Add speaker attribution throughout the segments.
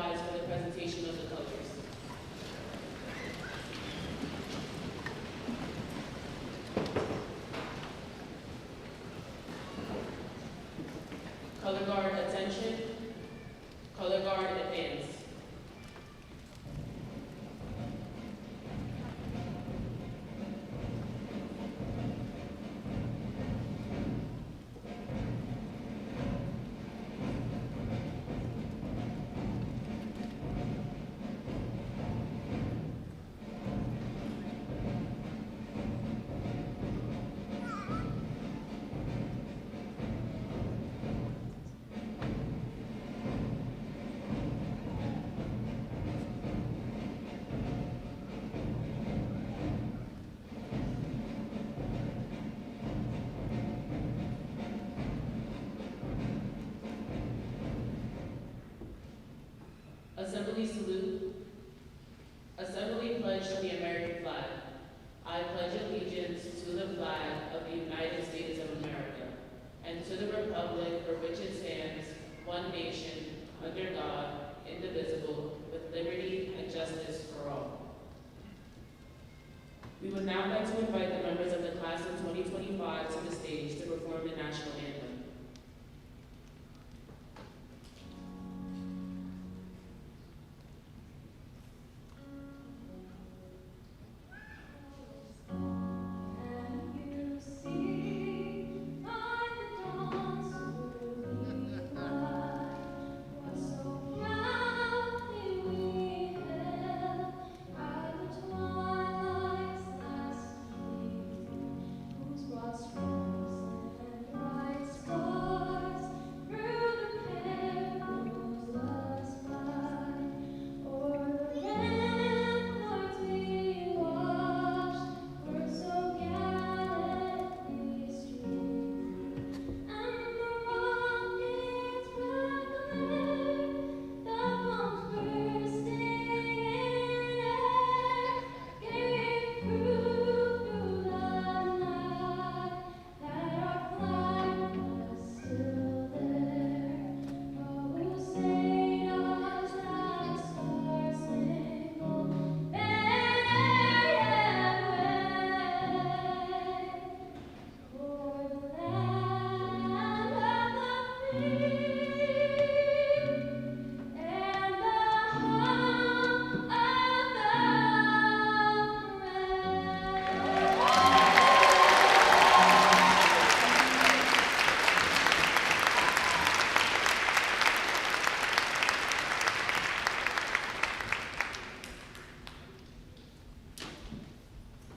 Speaker 1: rise for the presentation of the colors. Color guard, attention. Color guard, advance. Assembly salute. Assembly pledge to the American flag. I pledge allegiance to the flag of the United States of America and to the republic for which it stands, one nation, under God, indivisible, with liberty and justice for all. We would now like to invite the members of the class of 2025 to the stage to perform the national anthem.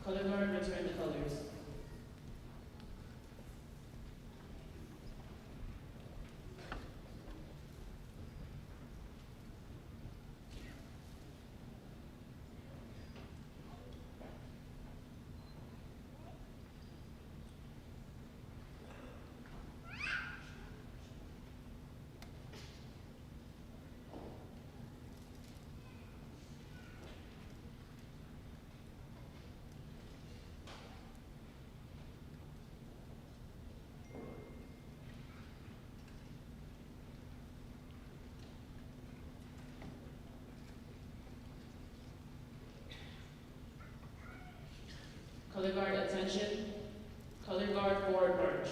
Speaker 1: Color guard, return the colors. Color guard, attention. Color guard, forward march.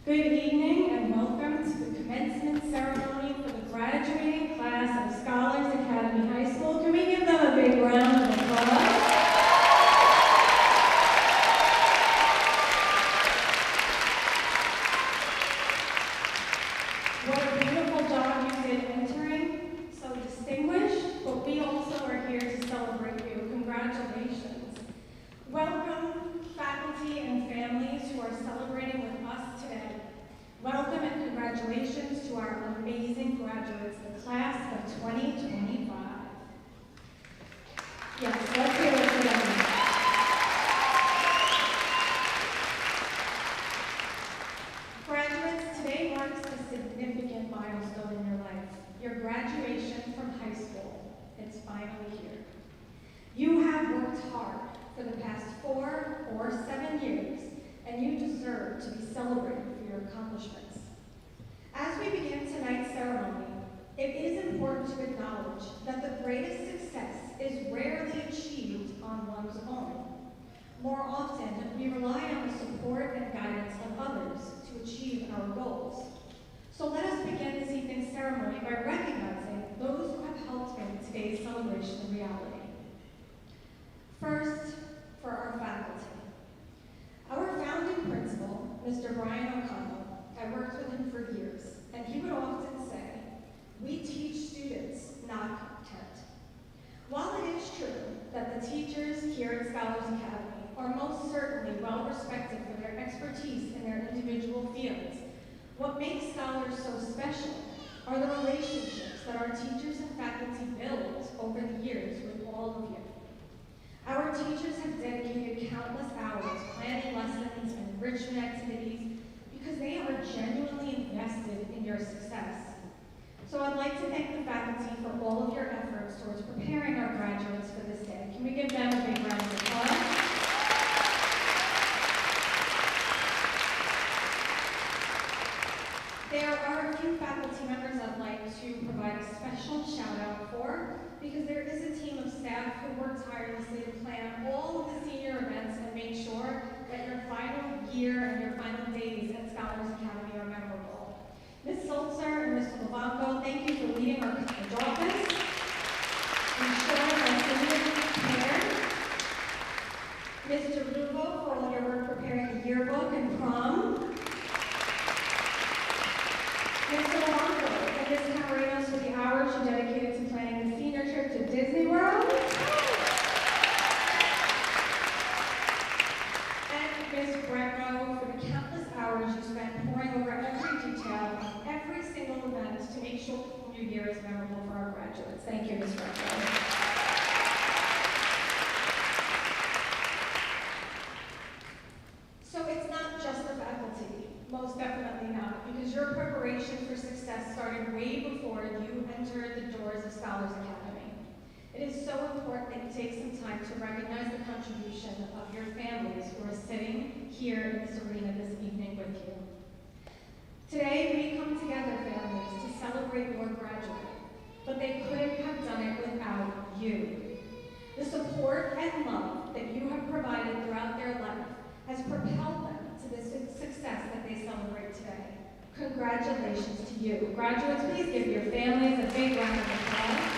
Speaker 2: Good evening and welcome to the commencement ceremony for the graduating class of Scholars Academy High School. Can we give them a big round of applause? What a beautiful job you did entering, so distinguished, but we also are here to celebrate you. Congratulations. Welcome, faculty and families who are celebrating with us today. Welcome and congratulations to our amazing graduates, the class of 2025. Yes, let's hear it for them. Graduates, today marks a significant milestone in your life, your graduation from high school. It's finally here. You have worked hard for the past 4 or 7 years, and you deserve to be celebrated for your accomplishments. As we begin tonight's ceremony, it is important to acknowledge that the greatest success is rarely achieved on one's own. More often, we rely on the support and guidance of others to achieve our goals. So let us begin this evening's ceremony by recognizing those who have helped make today's celebration a reality. First, for our faculty. Our founding principal, Mr. Brian O'Connell, I worked with him for years, and he would often say, "We teach students, not content." While it is true that the teachers here at Scholars Academy are most certainly well respected for their expertise in their individual fields, what makes Scholars so special are the relationships that our teachers and faculty build over the years with all of you. Our teachers have dedicated countless hours planning lessons and enrichment activities because they are genuinely invested in your success. So I'd like to thank the faculty for all of your efforts towards preparing our graduates for this day. Can we give them a big round of applause? There are a few faculty members I'd like to provide a special shout out for, because there is a team of staff who work tirelessly to plan all of the senior events and make sure that your final year and your final days at Scholars Academy are memorable. Ms. Sulzer and Mr. Levanco, thank you for leading our college office, ensuring our seniors are prepared. Mr. Lugo for all your work preparing the yearbook and prom. Mr. Levanco and Ms. Camarinos for the hours you dedicated to planning the senior trip to Disney World. And Ms. Bretno for the countless hours you spent poring over every detail of every single event to make sure the new year is memorable for our graduates. Thank you, Ms. Bretno. So it's not just the faculty, most definitely not, because your preparation for success started way before you entered the doors of Scholars Academy. It is so important that you take some time to recognize the contribution of your families who are sitting here in this arena this evening with you. Today, we come together, families, to celebrate your graduate, but they couldn't have done it without you. The support and love that you have provided throughout their life has propelled them to the success that they celebrate today. Congratulations to you. Graduates, please give your families a big round of applause.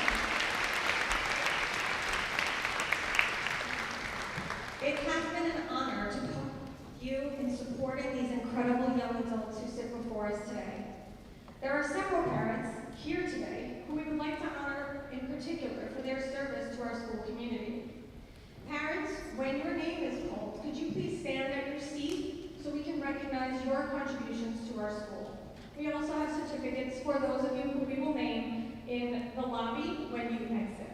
Speaker 2: It has been an honor to partner with you in supporting these incredible young adults who sit before us today. There are several parents here today who we would like to honor in particular for their service to our school community. Parents, when your name is called, could you please stand at your seat so we can recognize your contributions to our school. We also have certificates for those of you who we will name in the lobby when you exit.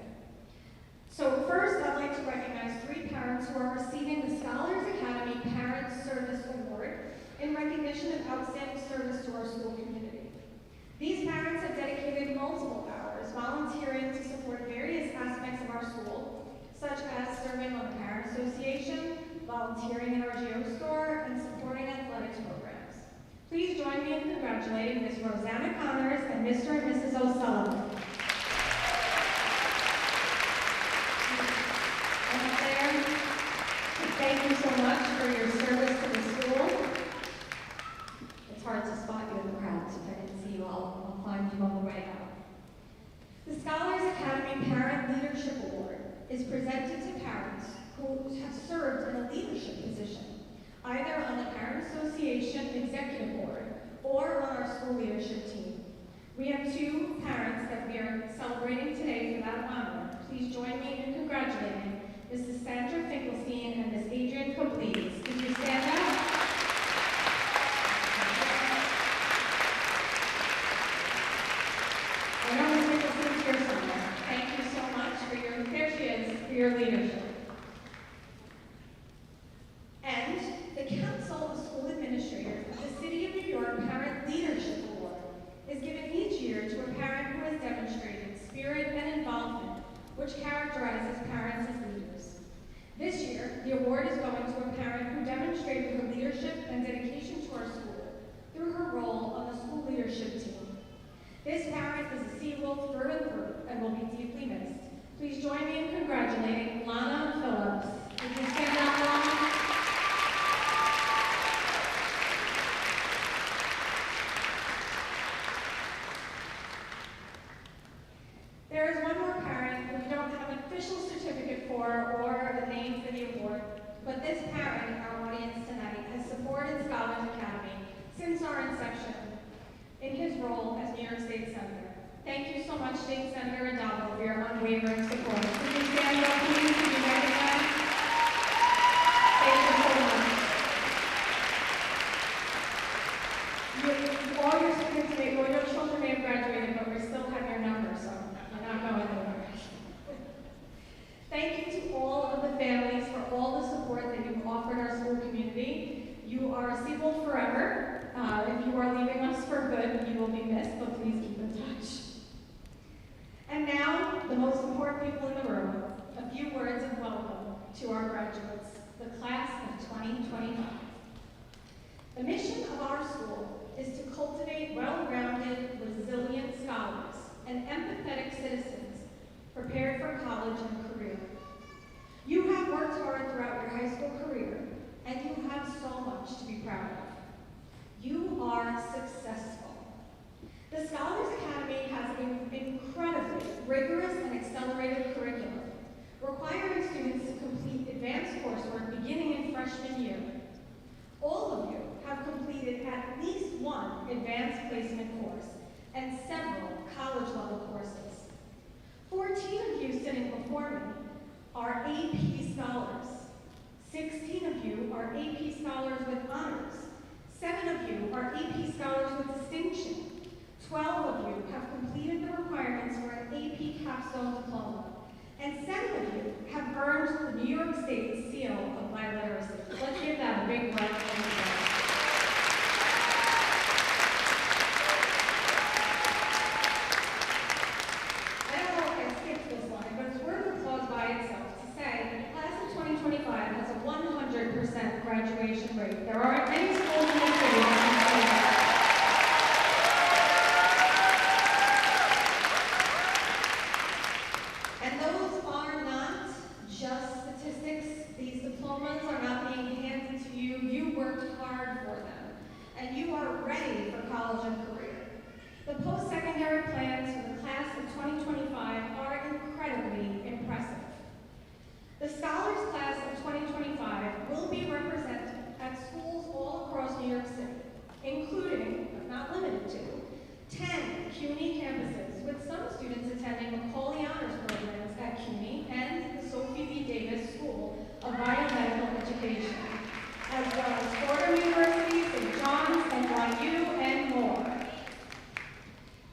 Speaker 2: So first, I'd like to recognize 3 parents who are receiving the Scholars Academy Parent Service Award in recognition of outstanding service to our school community. These parents have dedicated multiple hours volunteering to support various aspects of our school, such as serving on the Parent Association, volunteering in our Geo store, and supporting athletics programs. Please join me in congratulating Ms. Rosanna Connors and Mr. and Mrs. O'Sullivan. And up there, thank you so much for your service to the school. It's hard to spot you in the crowd, so if I didn't see you, I'll find you on the way out. The Scholars Academy Parent Leadership Award is presented to parents who have served in a leadership position, either on the Parent Association Executive Board or on our school leadership team. We have two parents that we are celebrating today for that honor. Please join me in congratulating Mrs. Sandra Finkelstein and Ms. Adrienne Coblese. Could you stand up? I know Ms. Finkelstein's here somewhere. Thank you so much for your leadership. And the Council of School Administrators of the City of New York Parent Leadership Award is given each year to a parent who has demonstrated spirit and involvement, which characterizes parents as leaders. This year, the award is going to a parent who demonstrated her leadership and dedication to our school through her role on the school leadership team. This parent is a Seawolf through and through and will be deeply missed. Please join me in congratulating Lana Phillips. Would you stand up, Lana? There is one more parent who we don't have an official certificate for or the name for the award, but this parent in our audience tonight has supported Scholars Academy since our inception in his role as New York State Senator. Thank you so much, State Senator Adamo, for your unwavering support. Could you stand up, please, to be recognized? Thank you so much. All your students all your children may have graduated, but we still have your number, so you're not going anywhere. Thank you to all of the families for all the support that you've offered our school community. You are a Seawolf forever. If you are leaving us for good, you will be missed, but please keep in touch. And now, the most important people in the room, a few words of welcome to our graduates, the class of 2025. The mission of our school is to cultivate well-rounded, resilient scholars and empathetic citizens prepared for college and career. You have worked hard throughout your high school career, and you have so much to be proud of. You are successful. The Scholars Academy has an incredibly rigorous and accelerated curriculum, requiring students to complete advanced coursework beginning in freshman year. All of you have completed at least one advanced placement course and several college-level courses. 14 of you sitting before me are AP scholars. 16 of you are AP scholars with honors. 7 of you are AP scholars with distinction. 12 of you have completed the requirements for an AP capstone diploma. And 7 of you have earned the New York State Seal of Biliteracy. Let's give that a big round of applause. I don't know if I skipped this line, but it's worth applause by itself to say that the class of 2025 has a 100% graduation rate. There aren't many schools in the city that can say that. And those are not just statistics. These diplomas are not being handed to you. You worked hard for them. And you are ready for college and career. The post-secondary plans for the class of 2025 are incredibly impressive. The Scholars Class of 2025 will be represented at schools all across New York City, including, but not limited to, 10 CUNY campuses, with some students attending Macaulay Honors programs at CUNY and the Sophie B. Davis School of Biomedical Education, as well as Fordham University, St. John's, NYU, and more.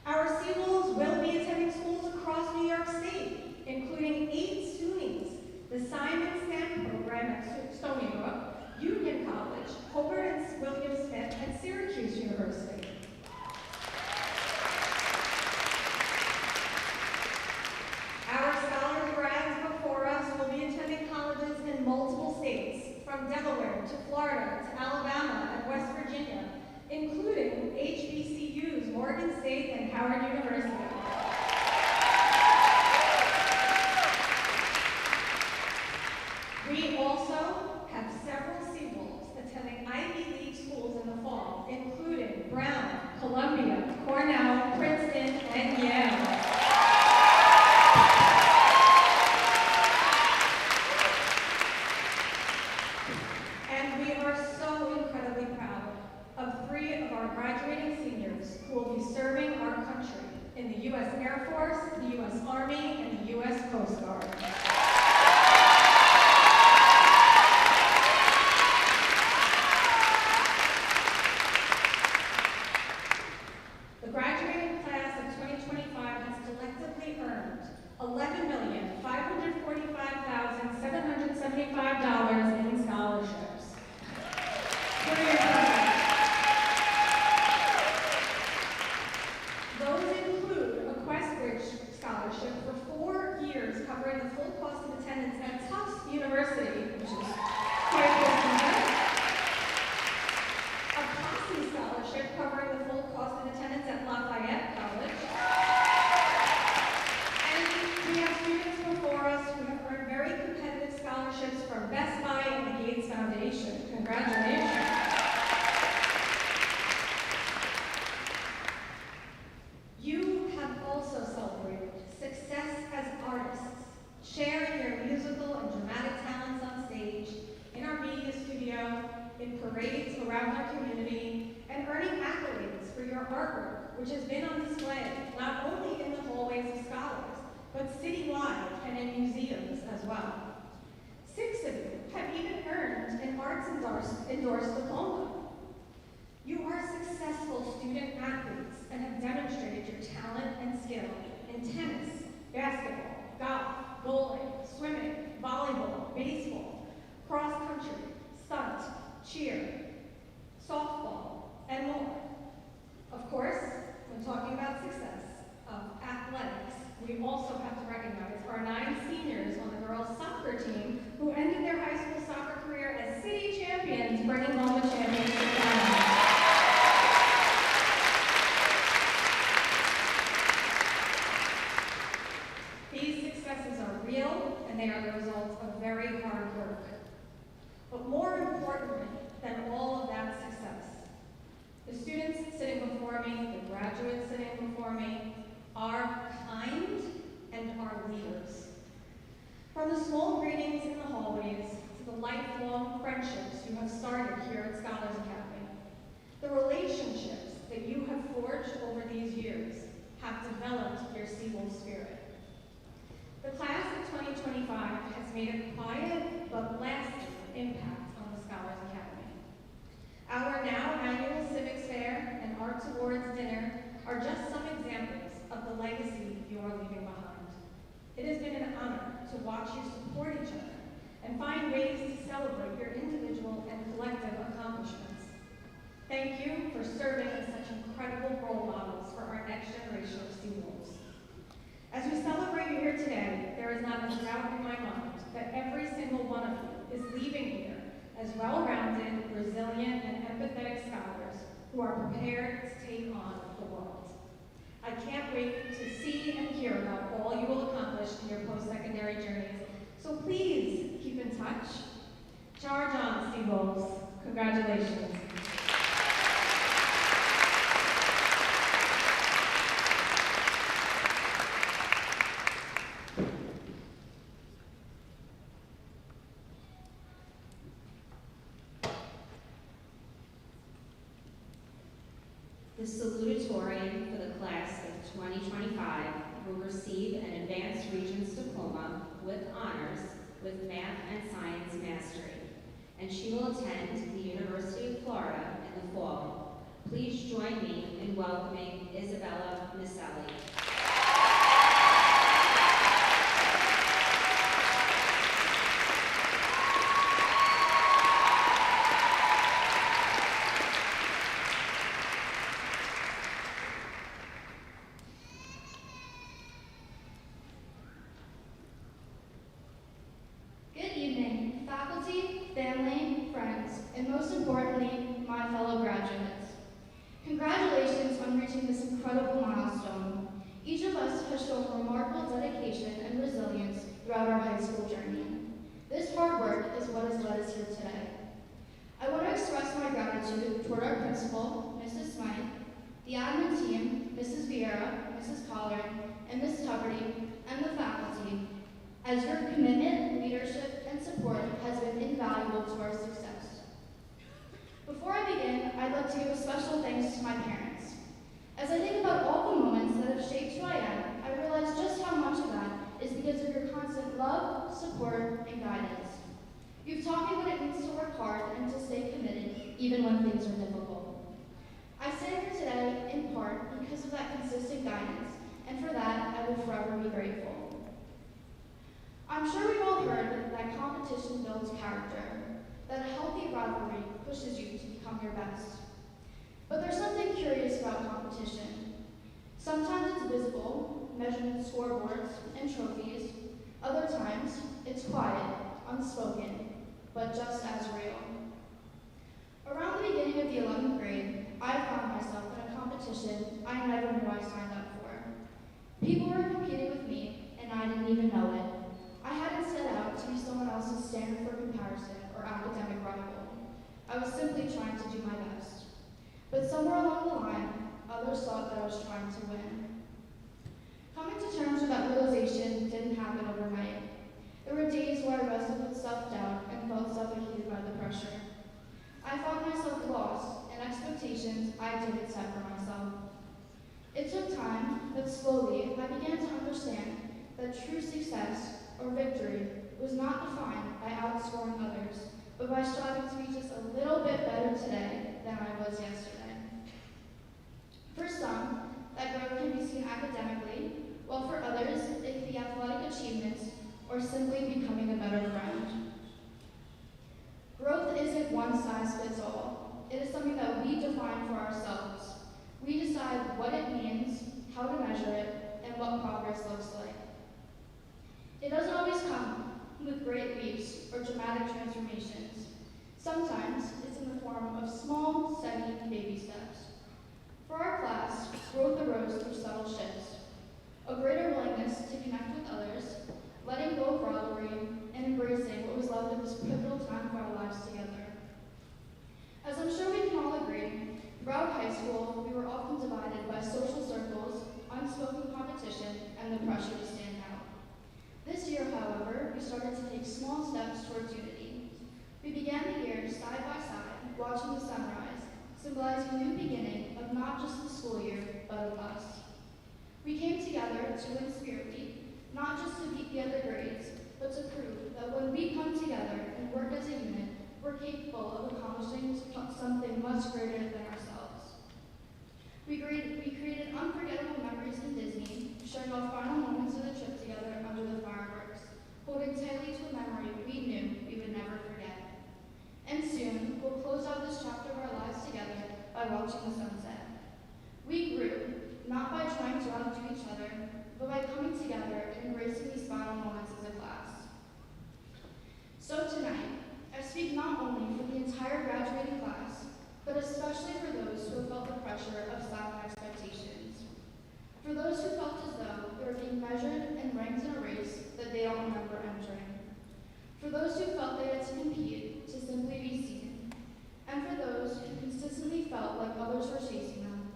Speaker 2: Our Seawolves will be attending schools across New York State, including 8 SUNYs, the Simon Stamp program at Stony Brook, Union College, Hobart and William Smith, and Syracuse University. Our scholars grads before us will be attending colleges in multiple states, from Delaware to Florida to Alabama and West Virginia, including HBCUs, Morgan State and Howard University. We also have several Seawolves attending Ivy League schools in the fall, including in the U.S. Air Force, the U.S. Army, and the U.S. Coast Guard. The graduating class of 2025 has collectively earned $11,545,775 in scholarships. For your reference, those include a Questbridge scholarship for 4 years covering the full cost of attendance at Tufts University, which is quite prestigious. A Posse scholarship covering the full cost of attendance at Lafayette College. And we have students before us who have earned very competitive scholarships from Best Buy and the Gates Foundation. Congratulations. You have also celebrated success as artists, sharing your musical and dramatic talents on stage, in our media studio, in parades around our community, and earning accolades for your artwork, which has been on display not only in the hallways of scholars, but citywide and in museums as well. 6 of you have even earned an arts endorsed diploma. You are successful student athletes and have demonstrated your talent and skill in tennis, basketball, golf, bowling, swimming, volleyball, baseball, cross country, stunt, cheer, softball, and more. Of course, when talking about success of athletics, we also have to recognize our 9 seniors on the girls' soccer team who ended their high school soccer career as city champions, bringing home a championship crown. These successes are real, and they are the result of very hard work. But more importantly than all of that success, the students sitting before me, the graduates sitting before me, are kind and are leaders. From the small greetings in the hallways to the lifelong friendships you have started here at Scholars Academy, the relationships that you have forged over these years have developed your Seawolf spirit. The class of 2025 has made a quiet but lasting impact on the Scholars Academy. Our now annual Civics Fair and Arts Awards dinner are just some examples of the legacy you are leaving behind. It has been an honor to watch you support each other and find ways to celebrate your individual and collective accomplishments. Thank you for serving as such incredible role models for our next generation of Seawolves. As we celebrate you here today, there is not a doubt in my mind that every single one of you is leaving here as well-rounded, resilient, and empathetic scholars who are prepared to take on the world. I can't wait to see and hear about all you will accomplish in your post-secondary journeys, so please keep in touch. Charge on, Seawolves. Congratulations.
Speaker 3: The Salutatorian for the class of 2025 will receive an Advanced Regents Diploma with honors with Math and Science Mastery, and she will attend the University of Florida in the fall. Please join me in welcoming Isabella Miselli.
Speaker 4: Family, friends, and most importantly, my fellow graduates. Congratulations on reaching this incredible milestone. Each of us has shown remarkable dedication and resilience throughout our high school journey. This hard work is what has led us here today. I want to express my gratitude toward our principal, Mrs. Smythe, the admin team, Mrs. Vieira, Mrs. Collard, and Ms. Tuberty, and the faculty, as your commitment, leadership, and support has been invaluable to our success. Before I begin, I'd like to give a special thanks to my parents. As I think about all the moments that have shaped support, and guidance. You've taught me what it means to work hard and to stay committed, even when things are difficult. I stand here today, in part, because of that consistent guidance, and for that, I will forever be grateful. I'm sure we've all heard that competition builds character, that a healthy rivalry pushes you to become your best. But there's something curious about competition. Sometimes it's visible, measured in scoreboards and trophies. Other times, it's quiet, unspoken, but just as real. Around the beginning of the 11th grade, I found myself in a competition I never knew I signed up for. People were competing with me, and I didn't even know it. I hadn't set out to be someone else's standard for comparison or academic rival. I was simply trying to do my best. But somewhere along the line, others thought that I was trying to win. Coming to terms with that realization didn't happen overnight. There were days where I wrestled with self-doubt and felt suffocated by the pressure. I found myself lost in expectations I didn't set for myself. It took time, but slowly I began to understand that true success or victory was not defined by outscoring others, but by striving to be just a little bit better today than I was yesterday. For some, that growth can be seen academically, while for others, it can be athletic achievements or simply becoming a better friend. Growth isn't one size fits all. It is something that we define for ourselves. We decide what it means, how to measure it, and what progress looks like. It doesn't always come with great leaps or dramatic transformations. Sometimes it's in the form of small, steady baby steps. For our class, growth arose through subtle shifts. A greater willingness to connect with others, letting go of rivalry, and embracing what was left of this pivotal time for our lives together. As I'm sure we can all agree, throughout high school, we were often divided by social circles, unspoken competition, and the pressure to stand out. This year, however, we started to take small steps towards unity. We began the year side by side, watching the sunrise, symbolizing a new beginning of not just the school year, but of us. We came together to win Spirit Week, not just to beat the other grades, but to prove that when we come together and work as a unit, we're capable of accomplishing something much greater than ourselves. We created unforgettable memories in Disney, sharing our final moments of the trip together under the fireworks, holding tightly to a memory we knew we would never forget. And soon, we'll close out this chapter of our lives together by watching the sunset. We grew, not by trying to outdo each other, but by coming together and embracing these final moments as a class. So tonight, I speak not only for the entire graduating class, but especially for those who have felt the pressure of silent expectations. For those who felt as though they were being measured and ranked in a race that they don't remember entering. For those who felt they had to compete to simply be seen. And for those who consistently felt like others were chasing them,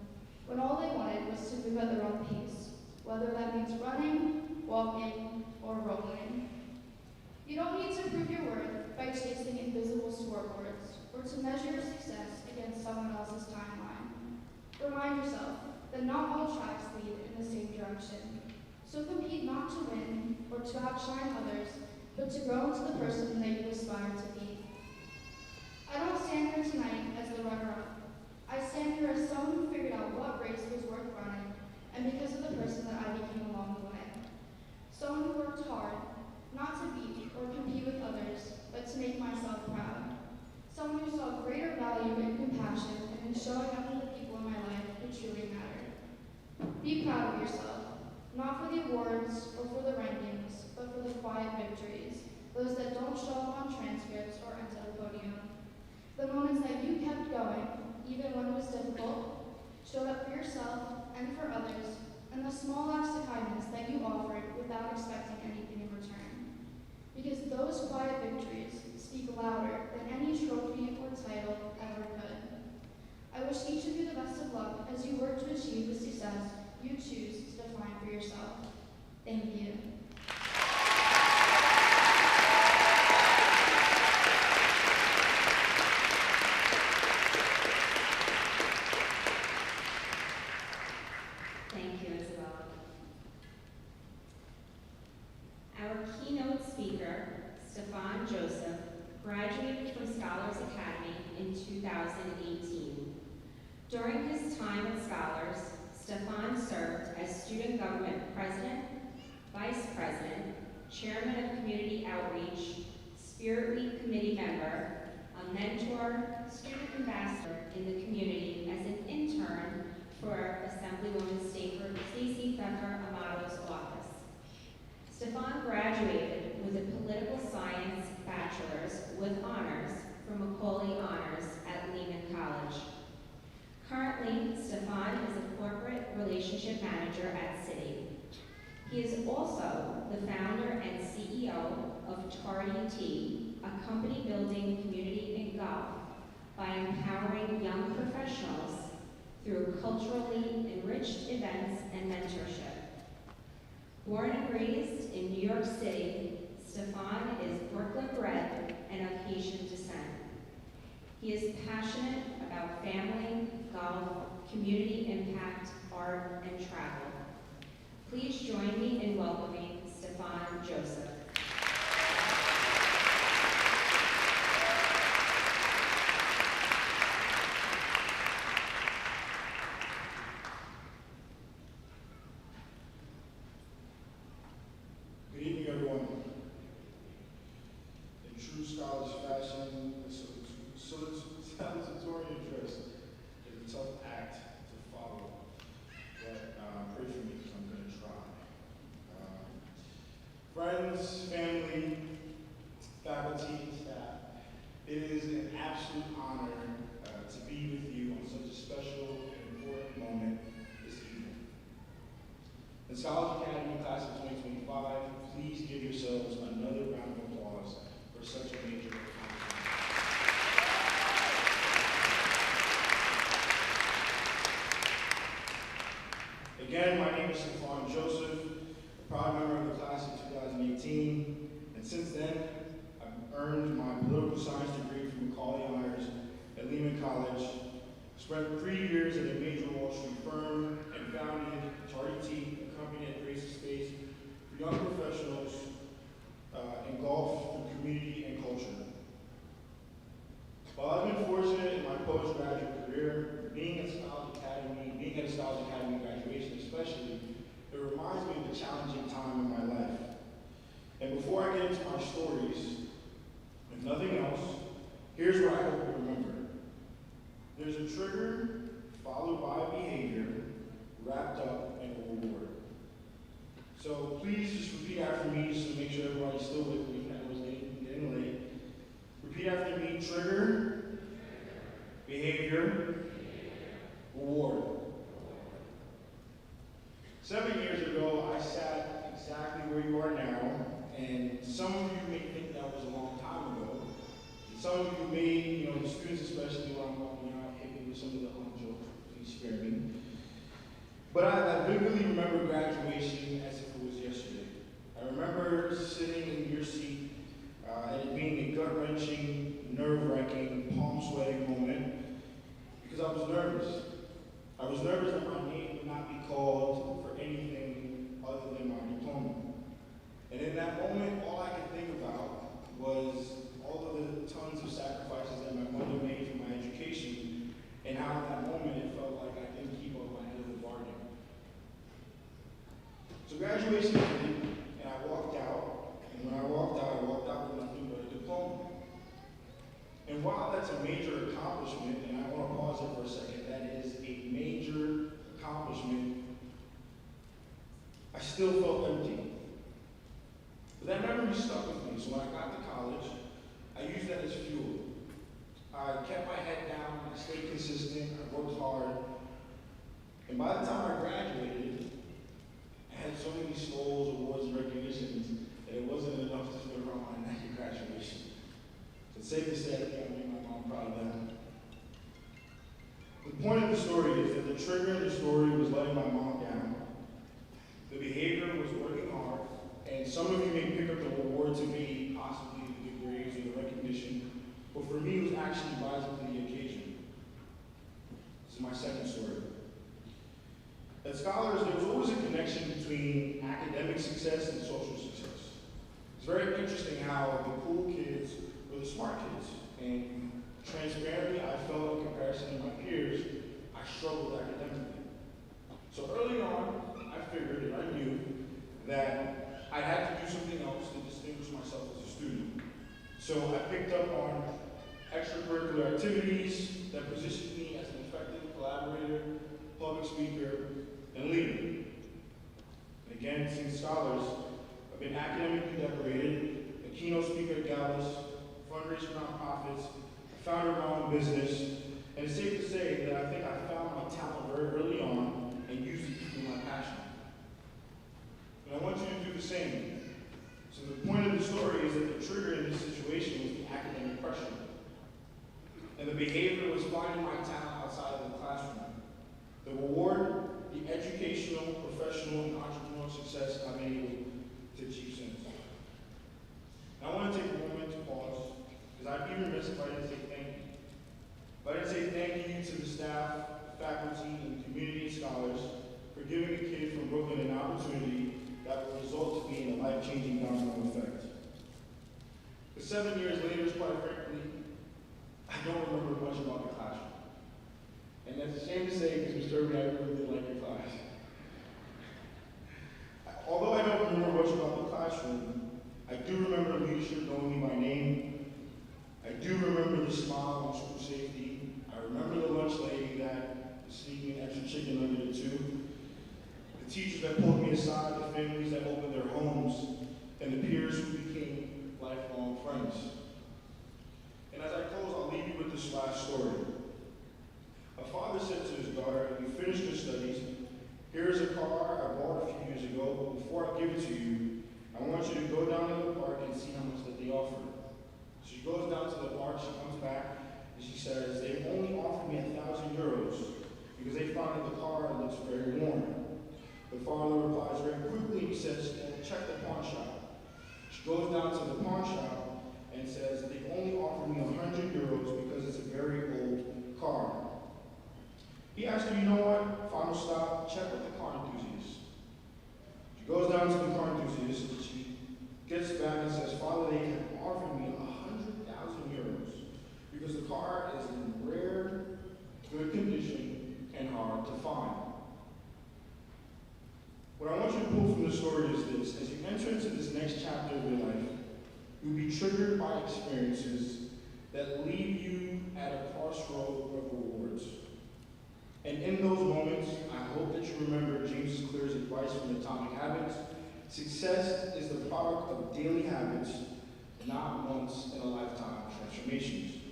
Speaker 4: when all they wanted was to move at their own pace, whether that means running, walking, or rolling. You don't need to prove your worth by chasing invisible scoreboards or to measure your success against someone else's timeline. Remind yourself that not all tracks lead in the same direction. So compete not to win or to outshine others, but to grow into the person that you aspire to be. I don't stand here tonight as the runner-up. I stand here as someone who figured out what race was worth running, and because of the person that I became along the way. Someone who worked hard, not to beat or compete with others, but to make myself proud. Someone who saw greater value in compassion and in showing up for the people in my life who truly mattered. Be proud of yourself, not for the awards or for the rankings, but for the quiet victories, those that don't show up on transcripts or enter the podium. The moments that you kept going, even when it was difficult, showed up for yourself and for others, and the small acts of kindness that you offered without expecting anything in return. Because those quiet victories speak louder than any trophy or title ever could. I wish each of you the best of luck as you work to achieve the success you choose to define for yourself. Thank you.
Speaker 3: Thank you, Isabella. Our keynote speaker During his time at Scholars, Stefan served as student government president, vice president, chairman of community outreach, Spirit Week committee member, a mentor, student ambassador in the community as an intern for Assemblywoman Stacey Pfeffer Amato's office. Stefan graduated with a political science bachelor's with honors from Macaulay Honors at Lehman College. Currently, Stefan is a corporate relationship manager at Citi. He is also the founder and CEO of Tardy Tea, a company building community in golf by empowering young professionals through culturally enriched events and mentorship. Born and raised in New York City, Stefan is Brooklyn bred and of Haitian descent. He is passionate about family, golf, community impact, art, and travel. Please join me in welcoming Stefan Joseph.
Speaker 5: Good evening, everyone. In true Scholars fashion, the Salutatorian dress is a tough act to follow, but pray for me because I'm going to try. Friends, family, faculty, and staff, it is an absolute honor to be with you on such a special and important moment this evening. The Scholars Academy Class of 2025, please give yourselves another round of applause for such a major accomplishment. Again, my name is Stefan Joseph, a proud member of the class of 2018, and since then, I've earned my political science degree from Macaulay Honors at Lehman College, spent 3 years at a major Wall Street firm, and founded Tardy Tea, a company that creates a space for young professionals in golf, through community, and culture. While I've been fortunate in my postgraduate career, being at Scholars Academy graduation especially, it reminds me of a challenging time in my life. And before I get into my stories, if nothing else, here's what I hope you remember. There's a trigger followed by a behavior wrapped up in a reward. So please just repeat after me just to make sure everybody's still with me. I was getting late. Repeat after me: trigger, behavior, reward. 7 years ago, I sat exactly where you are now, and some of you may think that was a long time ago. And some of you may, the students especially, when I'm walking out, hit me with some of the jokes. Please spare me. But I vividly remember graduation as if it was yesterday. I remember sitting in your seat and it being a gut-wrenching, nerve-wracking, palm-sweating moment because I was nervous. I was nervous that my name would not be called for anything other than my diploma. And in that moment, all I could think about was all of the tons of sacrifices that my mother made for my education, and how at that moment it felt like I didn't keep up my end of the bargain. So graduation ended, and I walked out, and when I walked out with nothing but a diploma. And while that's a major accomplishment, and I want to pause it for a second, that is a major accomplishment, I still felt empty. But that memory stuck with me, so when I got to college, I used that as fuel. I kept my head down, I stayed consistent, I worked hard, and by the time I graduated, I had so many skulls, awards, and recognitions that it wasn't enough to fit around my neck at graduation. So it's safe to say I think I made my mom proud of that. The point of the story is that the trigger in the story was letting my mom down. The behavior was working hard, and some of you may pick up the reward to be possibly the good grades or the recognition, but for me it was actually rising to the occasion. This is my second story. At Scholars, there was always a connection between academic success and social success. It's very interesting how the cool kids were the smart kids, and transparently, I felt in comparison to my peers, I I struggled academically. So early on, I figured and I knew that I had to do something else to distinguish myself as a student. So I picked up on extracurricular activities that positioned me as an effective collaborator, public speaker, and leader. And again, since scholars, I've been academically decorated, a keynote speaker at galas, fundraiser for nonprofits, founder of my own business, and it's safe to say that I think I found my talent very early on and used it to fuel my passion. And I want you to do the same. So the point of the story is that the trigger in this situation was the academic pressure. And the behavior was finding my talent outside of the classroom. The reward, the educational, professional, and entrepreneurial success I've been able to achieve since. Now I want to take a moment to pause, because I'd be remiss if I didn't say thank you. If I didn't say thank you to the staff, faculty, and community scholars for giving a kid from Brooklyn an opportunity that will result to being a life-changing domino effect. But 7 years later, quite frankly, I don't remember much about the classroom. And that's a shame to say, because Mr. Irving, I really did like your class. Although I don't remember much about the classroom, I do remember leadership knowing me by name. I do remember the smile on school safety. I remember the lunch lady that was sneaking extra chicken under the tube. The teachers that pulled me aside, the families that opened their homes, and the peers who became lifelong friends. And as I close, I'll leave you with this last story. A father said to his daughter, "You finished your studies. Here is a car I bought a few years ago, but before I give it to you, I want you to go down to the park and see how much that they offer." She goes down to the park, she comes back, and she says, "They only offered me 1,000 euros because they found that the car looks very worn." The father replies very quickly, he says, "Well, check the pawn shop." She goes down to the pawn shop and says, "They only offered me 100 euros because it's a very old car." He asks her, "You know what? Final stop, check with the car enthusiast." She goes down to the car enthusiast and she gets back and says, "Father, they have offered me 100,000 euros because the car is in rare, good condition and hard to find." What I want you to pull from the story is this: as you enter into this next chapter of your life, you'll be triggered by experiences that leave you at a crossroad of rewards. And in those moments, I hope that you remember James Clear's advice from Atomic Habits: success is the product of daily habits, not once in a lifetime transformations.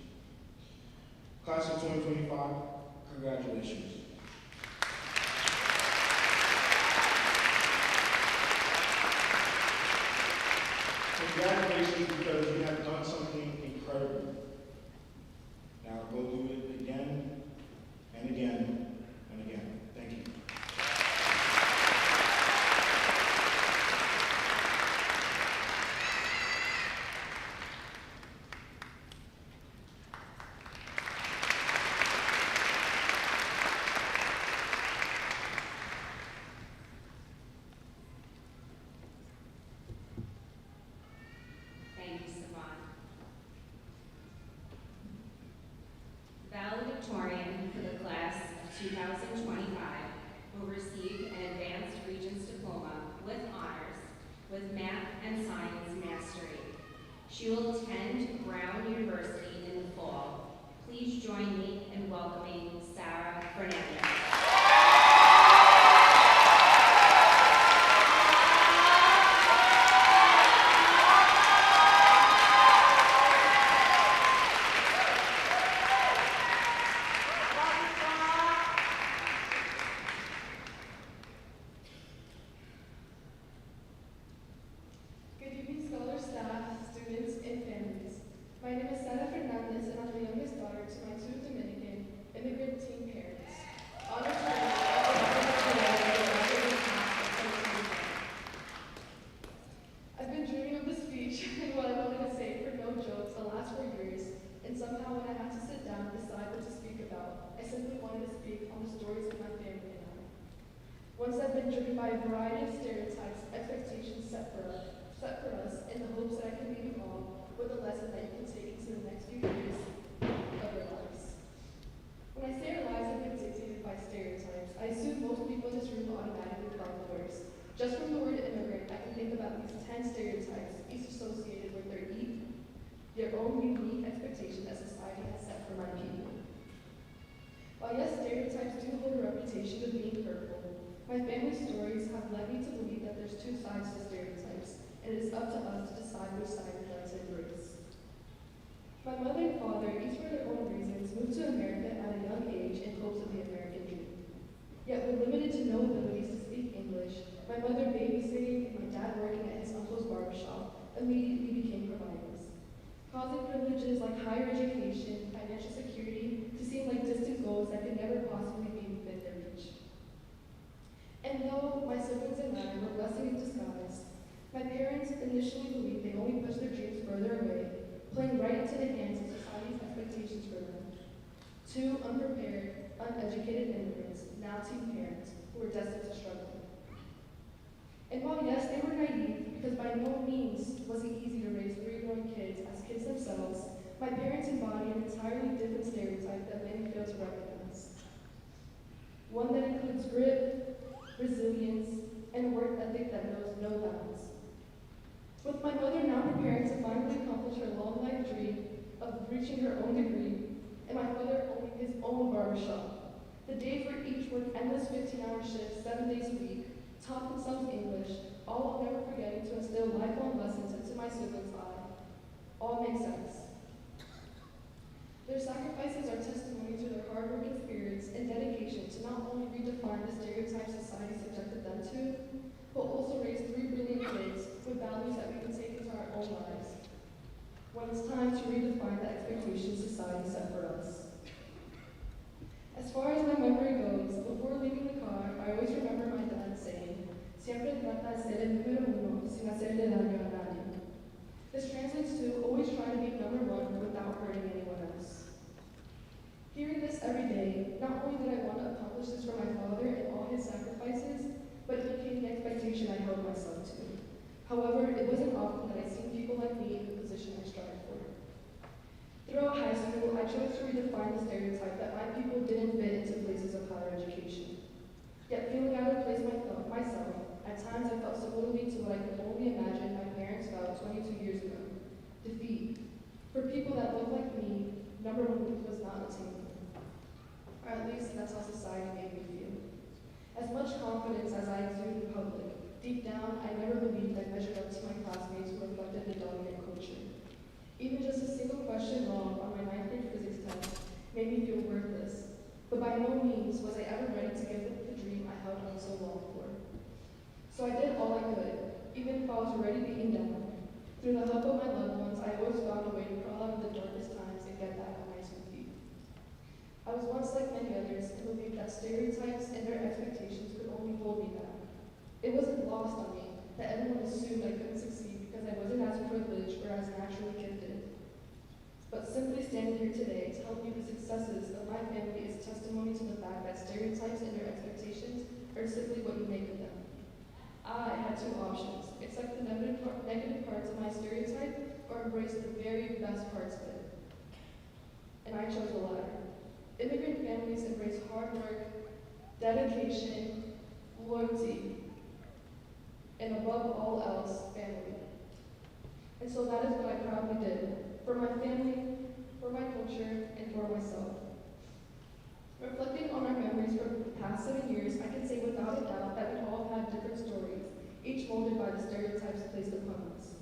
Speaker 5: Class of 2025, congratulations. Congratulations, because you have done something incredible. Now go do it again and again and again. Thank you.
Speaker 3: Thank you, Savon. Valedictorian for the class of 2025 will receive an advanced Regents diploma with honors with math and science mastery. She will attend Brown University in the fall. Please join me in welcoming Sarah Fernandez.
Speaker 6: Good evening, scholars, staff, students, and families. My name is Sara Fernandez, and I'm the youngest daughter to my two Dominican immigrant teen parents. Honored to be I've been dreaming of this speech and what I wanted to say for no joke the last 4 years, and somehow when I had to sit down and decide what to speak about, I simply wanted to speak on the stories of my family and I. Once I've been driven by a variety of stereotypes, expectations set for us, in the hopes that I can leave you all with a lesson that you can take into the next few years of your lives. When I say our lives have been dictated by Just from the word immigrant, I can think of at least 10 stereotypes, each associated with their own unique expectation that society has set for my people. While yes, stereotypes do hold a reputation of being hurtful, my family's stories have led me to believe that there's two sides to stereotypes, and it is up to us to decide which side we'd like to embrace. My mother and father, each for their own reasons, moved to America at a young age in hopes of the American dream. Yet with limited to no abilities to speak English, my mother babysitting and my dad working at his uncle's barbershop immediately became providers, causing privileges like higher education, financial security, to seem like distant goals that could never possibly be within their reach. And though my siblings and I were a blessing in disguise, my parents initially believed they only pushed their dreams further away, playing right into the hands of society's expectations for them. Two unprepared, uneducated immigrants, now teen parents, who were destined to struggle. And while yes, they were naive, because by no means was it easy to raise three growing kids as kids themselves, my parents embodied an entirely different stereotype that many fail to recognize. One that includes grit, resilience, and a work ethic that knows no bounds. With my mother now preparing to finally accomplish her long life dream of reaching her own degree, and my father owning his own barbershop, the days where each worked endless 15-hour shifts 7 days a week, taught themselves English, all while never forgetting to instill lifelong lessons into my siblings' lives. All make sense. Their sacrifices are testimony to their hard-working spirits and dedication to not only redefine the stereotypes society subjected them to, but also raise three brilliant kids with values that we can take into our own lives when it's time to redefine the expectations society set for us. As far as my memory goes, before leaving the car, I always remember my dad saying, "Siempre trata de ser el número uno sin hacerle daño a nadie." This translates to always try to be number one without hurting anyone else. Hearing this every day, not only did I want to accomplish this for my father and all his sacrifices, but it became the expectation I held myself to. However, it wasn't often that I seen people like me in the position I strive for. Throughout high school, I chose to redefine the stereotype that my people didn't fit into places of higher education. Yet feeling out of place myself, at times I felt similarly to what I could only imagine my parents felt 22 years ago. Defeat. For people that look like me, number one was not attainable. Or at least that's how society made me feel. As much confidence as I exude in public, deep down I never believed I measured up to my classmates who reflected the dominant culture. Even just a single question wrong on my 9th grade physics test made me feel worthless, but by no means was I ever ready to give up the dream I held on so long for. So I did all I could, even if I was already beaten down. Through the help of my loved ones, I always found a way to crawl out of the darkest times and get back on my 2 feet. I was once like many others and believed that stereotypes and their expectations could only hold me back. It wasn't lost on me that everyone assumed I couldn't succeed because I wasn't as privileged or as naturally gifted. But simply standing here today to help you the successes of my family is testimony to the fact that stereotypes and their expectations are simply what you make of them. I had two options: accept the negative parts of my stereotype or embrace the very best parts of it. And I chose the latter. Immigrant families embrace hard work, dedication, loyalty, and above all else, family. And so that is what I proudly did. For my family, for my culture, and for myself. Reflecting on our memories from the past 7 years, I can say without a doubt that we all had different stories, each molded by the stereotypes placed upon us.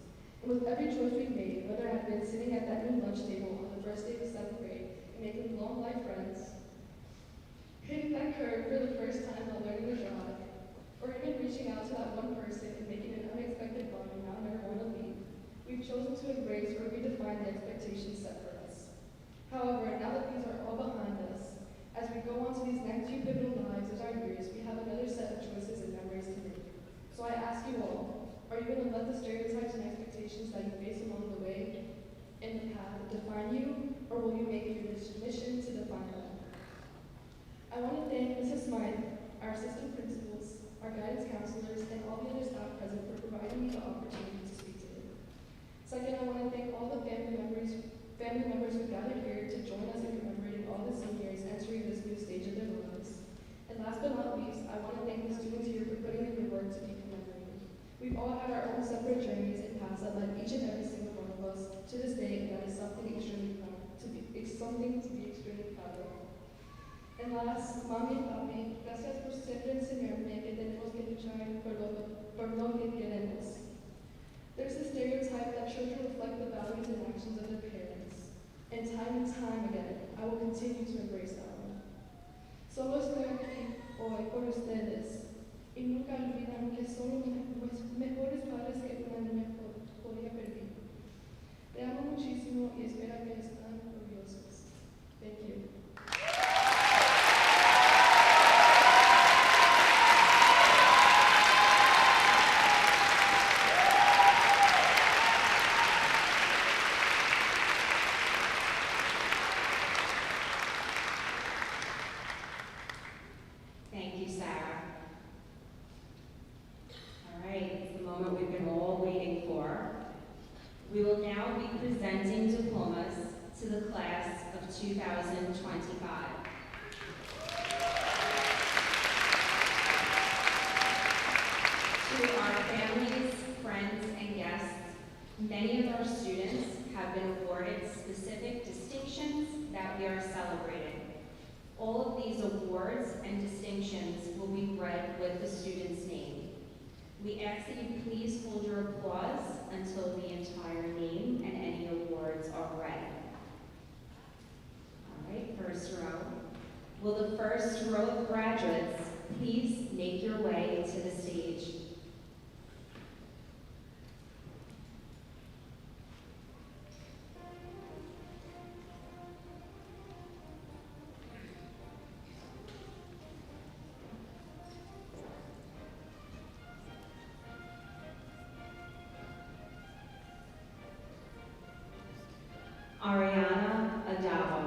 Speaker 6: And with every choice we've made, whether it had been sitting at that new lunch table on the first day of 7th grade and making long life friends, hitting that curve for the first time while learning to drive, or even reaching out to that one person and making an unexpected bond we now never want to leave, we've chosen to embrace or redefine the expectations set for us. However, now that these are all behind us, as we go on to these next few pivotal lives as our years, we have another set of choices and memories to make. So I ask you all, are you going to let the stereotypes and expectations that you face along the way in the path define you, or will you make it your mission to define them? I want to thank Mrs. Smythe, our assistant principals, our guidance counselors, and all the other staff present for providing me the opportunity to speak today. Second, I want to thank all the family members who gathered here to join us in commemorating all the seniors entering this new stage of their lives. separate journeys and paths that led each and every single one of us to this day, and that is something to be extremely proud of. And last, mami and papi, gracias por siempre enseñarme que tenemos que luchar por lo que queremos. There's a stereotype that children reflect the values and actions of their parents, and time again, I will continue to embrace that one. Solo estoy aquí hoy por ustedes, y nunca olvidan que son los mejores padres que una niña podría pedir. Te amo muchísimo y espero que estén orgullosos. Thank you.
Speaker 3: Thank you, Sarah. All right, it's the moment we've been all waiting for. We will now be presenting diplomas to the class of 2025. To our families, friends, and guests, many of our students have been awarded specific distinctions that we are celebrating. All of these awards and distinctions will be read with the student's name. We ask that you please hold your applause until the entire name and any awards are read. All right, first row. Will the first row of graduates please make your way to the stage? Ariana Adavo.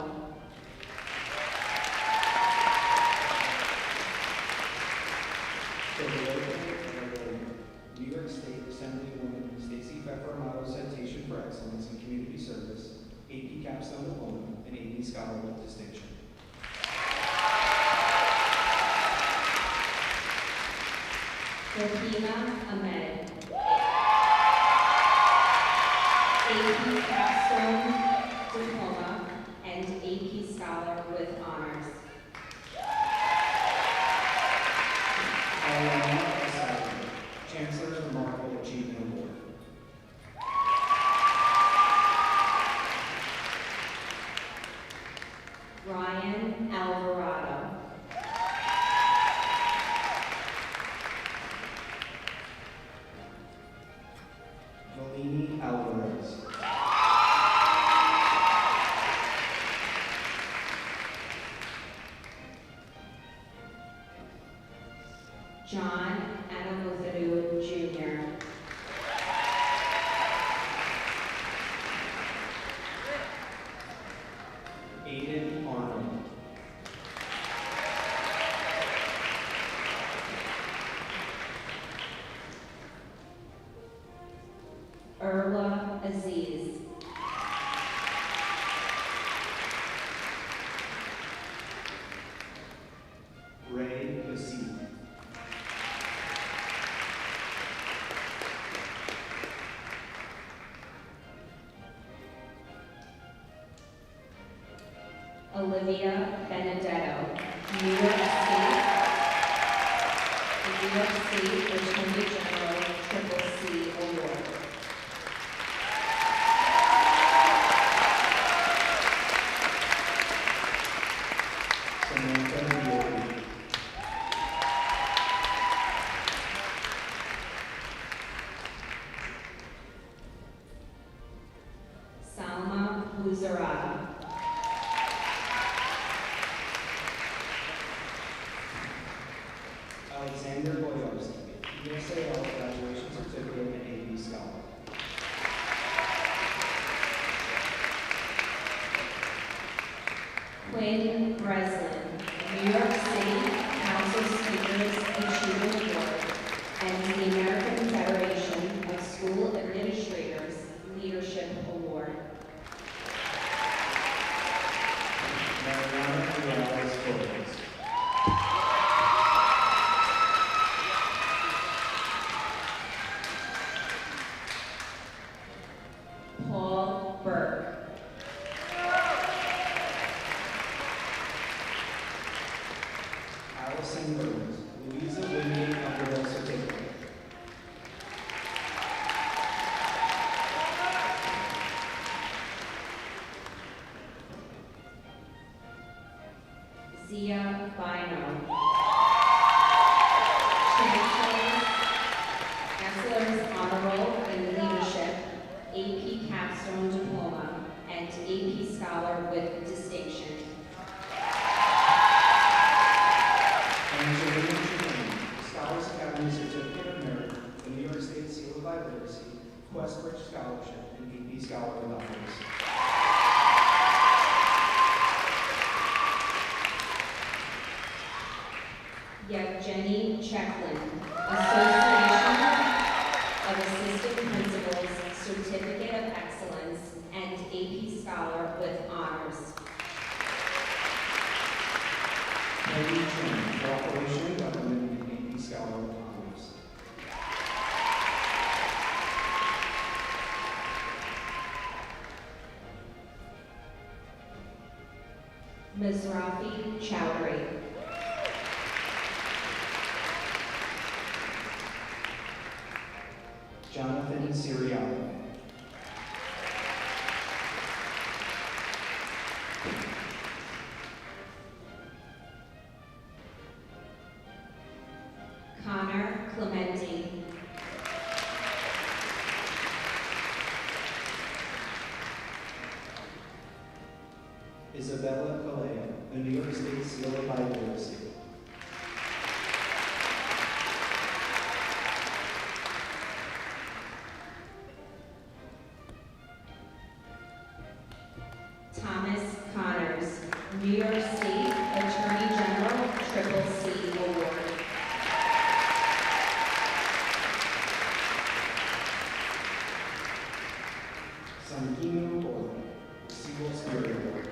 Speaker 7: New York State Assemblywoman Stacy Pfeffer-Amato Citation for Excellence in Community Service, AP Capstone Diploma, and AP Scholar with Distinction.
Speaker 3: Rahima Ahmed. AP Capstone Diploma and AP Scholar with Honors.
Speaker 7: Alana Asadi, Chancellor's Remarkable Achievement Award.
Speaker 3: Ryan Alvarado.
Speaker 7: Malini Alvarez.
Speaker 3: John Anamuthadu Jr.
Speaker 7: Aiden Arnold.
Speaker 3: Erla Aziz.
Speaker 7: Ray Basit.
Speaker 3: Olivia Benedetto, New York State, the New York State Attorney General Triple C Award.
Speaker 7: Samantha Diori.
Speaker 3: Salma Luzarada.
Speaker 7: Alexander Boyarski, USAL Graduation Certificate and AP Scholar.
Speaker 3: Chowdhury.
Speaker 7: Jonathan Siriano.
Speaker 3: Connor Clementi.
Speaker 7: Isabella Calais, the New York State Seal of Biodiversity.
Speaker 3: Thomas Connors, New York State Attorney General, Triple C Award.
Speaker 7: Santino Borla, Civil Spirit Award.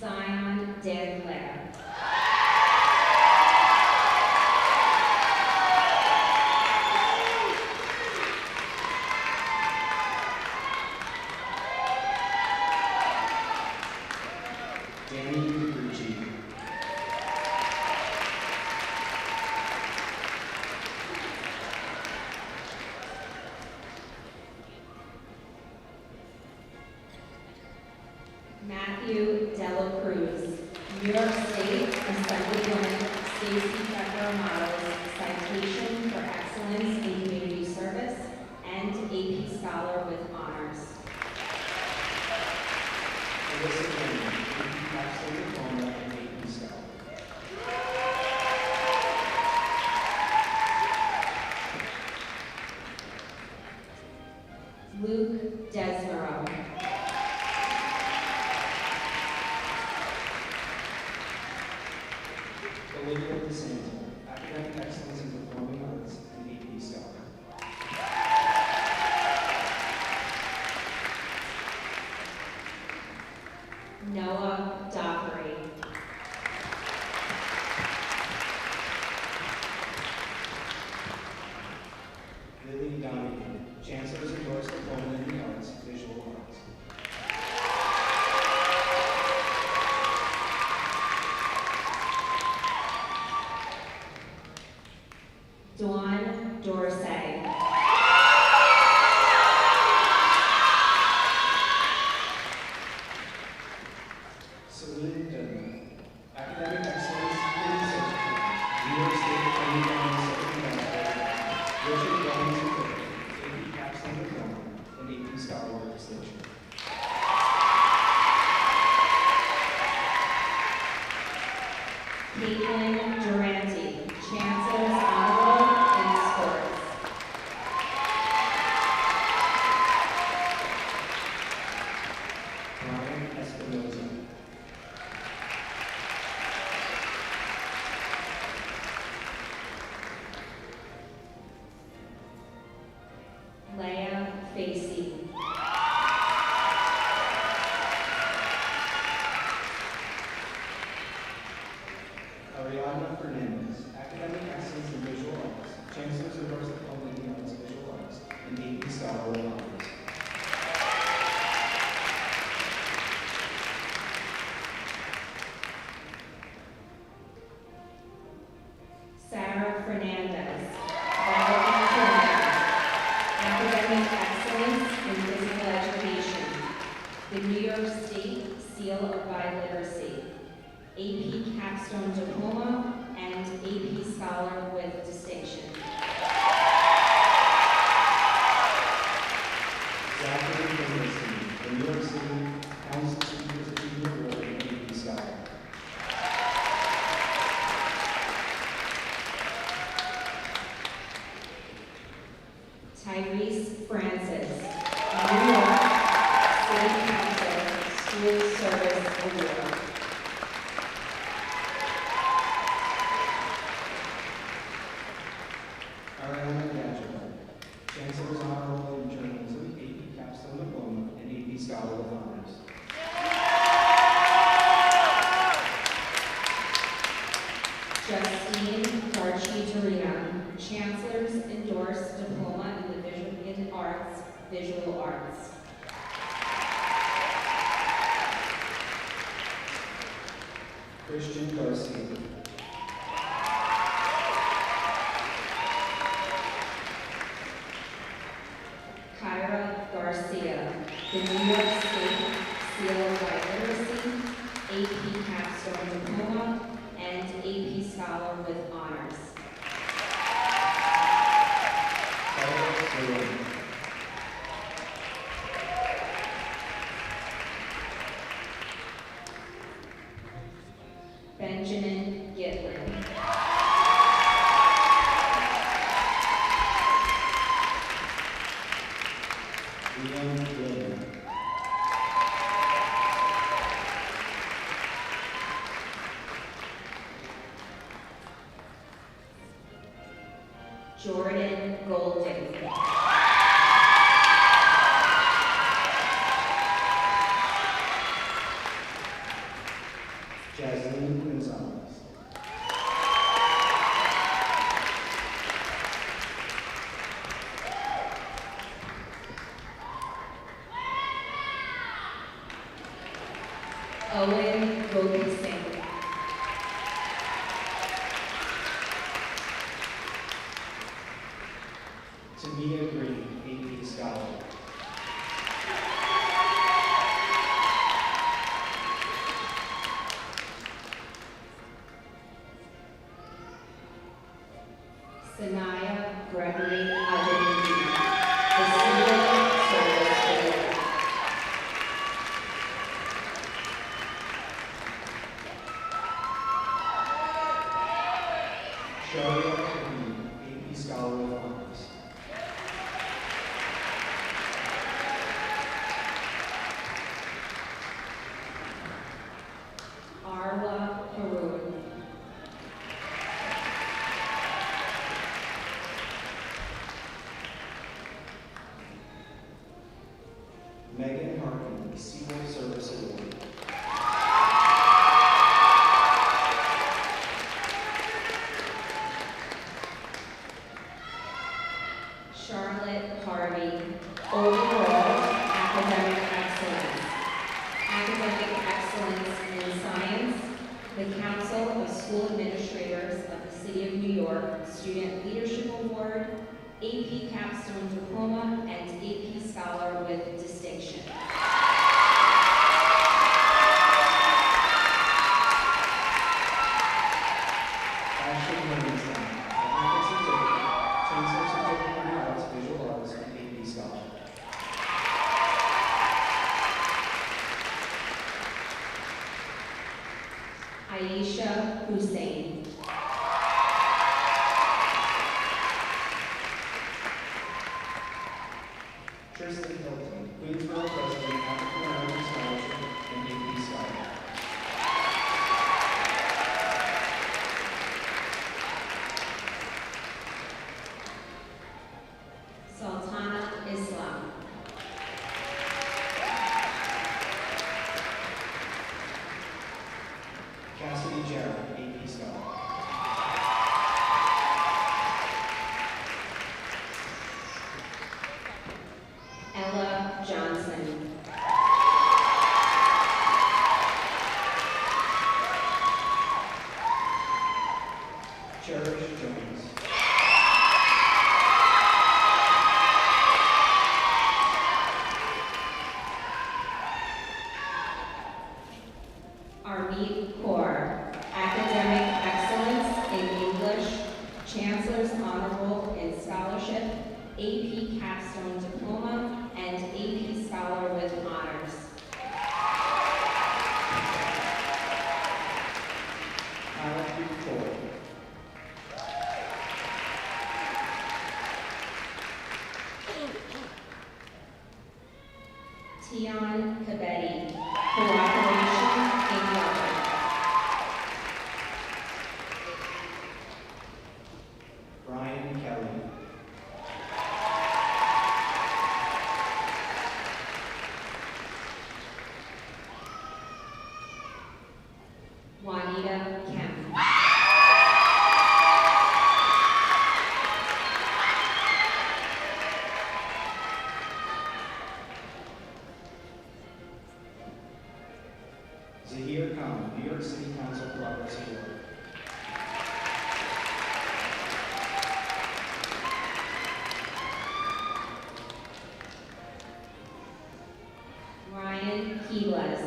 Speaker 3: Zion Danclair.
Speaker 7: Danny Ricci.
Speaker 3: Matthew Dela Cruz, New York State Assemblywoman Stacy Becker Models Citation for Excellence in Community Service and AP Scholar with Honors.
Speaker 7: Alyssa Kennedy, AP Capstone Diploma and AP Scholar.
Speaker 3: Luke Desmero.
Speaker 7: Olivia DeSanto, Academic Excellence in Performing Arts and AP Scholar.
Speaker 3: Noah Dockery.
Speaker 7: Lily Donahue, Chancellor's Endorsed Diploma in the Arts, Visual Arts.
Speaker 3: Dawn Dorsey.
Speaker 7: Celine Dunn, Academic Excellence in Research, New York State Attorney General Second Master, Richard Jones III, AP Capstone Diploma and AP Scholar with Distinction.
Speaker 3: Caitlin Durante, Chancellor's Honorable in Sports.
Speaker 7: Brian Espinoza.
Speaker 3: Leah Facey.
Speaker 7: Ariana Fernandez, Academic Excellence in Visual Arts, Chancellor's Endorsed Diploma in the Arts, Visual Arts, and AP Scholar with Honors.
Speaker 3: Sarah Fernandez, Valedictorian, Academic Excellence in Physical Education, the New York State Seal of Biliteracy, AP Capstone Diploma, and AP Scholar with Distinction.
Speaker 7: Zachary Finlayson, the New York City Council Speakers Achievement Award and AP Scholar.
Speaker 3: Tyrese Francis, New York City Council School Service Award.
Speaker 7: Ariana Gadget, Chancellor's Honorable in Journalism, AP Capstone Diploma, and AP Scholar with Honors.
Speaker 3: Justine Darchi Torino, Chancellor's Endorsed Diploma in the Arts, Visual
Speaker 7: Christian Garcia.
Speaker 3: Kyra Garcia, the New York State Seal by Literacy, AP Capstone Diploma, and AP Scholar with Honors.
Speaker 7: Carlos Zeroni.
Speaker 3: Benjamin Gitlin.
Speaker 7: Liam Gilman.
Speaker 3: Jordan Golden.
Speaker 7: Jasmine Gonzalez.
Speaker 3: Owen Gopi Singh.
Speaker 7: Tamia Green, AP Scholar.
Speaker 3: Sanaya Gregory Adeniji, the Civil Service Award.
Speaker 7: Charlotte Green, AP Scholar with Honors.
Speaker 3: Arwa Haroon.
Speaker 7: Megan Harkin, Civil Service Award.
Speaker 3: Charlotte Harvey, overall academic excellence. Academic excellence in science, the Council of School Administrators of the City of New York Student Leadership Award, AP Capstone Diploma, and AP Scholar with Distinction.
Speaker 7: Ashley Morgenstein, Ethics Certificate, Chancellor Certificate in Arts, Visual Arts, and AP Scholar.
Speaker 3: Aisha Hussein.
Speaker 7: Tristan Hilton, Queensborough President, African American Scholarship, and AP Scholar.
Speaker 3: Sultana Islam.
Speaker 7: Cassidy Jarrett, AP Scholar.
Speaker 3: Ella Johnson.
Speaker 7: Cherish Jones.
Speaker 3: Armit Kaur, academic excellence in English, Chancellor's Honorable in Scholarship, AP Capstone Diploma, and AP Scholar with Honors.
Speaker 7: Alec Bucol.
Speaker 3: Tion Kabetti, Cooperation in Government.
Speaker 7: Brian Kelly.
Speaker 3: Juanita Kemp.
Speaker 7: Zahir Khan, New York City Council Progress Award.
Speaker 3: Ryan Keebles,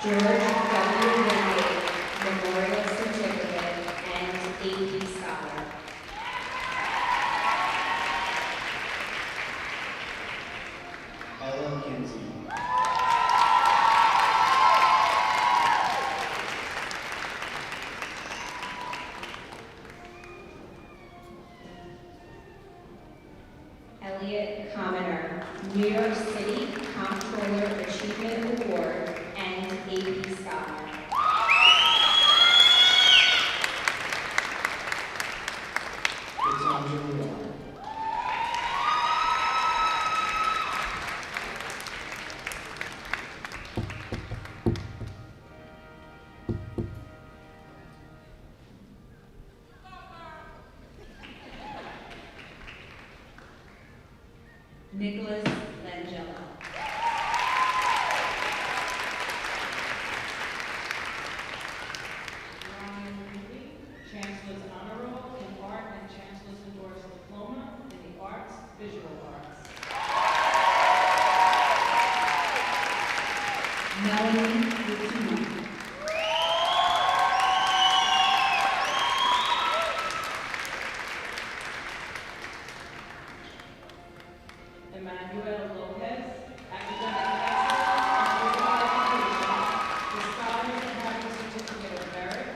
Speaker 3: George W. Wingate Memorial Certificate and AP Scholar.
Speaker 7: Ella Kinsey.
Speaker 3: Elliot Commoner, New York City Comptroller Achievement Award and AP Scholar.
Speaker 7: Cassandra Luan.
Speaker 3: Nicholas Langella.
Speaker 1: Ryan Ridley, Chancellor's Honor Roll in Art and Chancellor's Endorsed Diploma in the Arts, Visual Arts.
Speaker 3: Melanie Lutuma.
Speaker 1: Emmanuel Lopez, Academic Excellence and Physical Education, the Scholar and Having Certificate of Merit,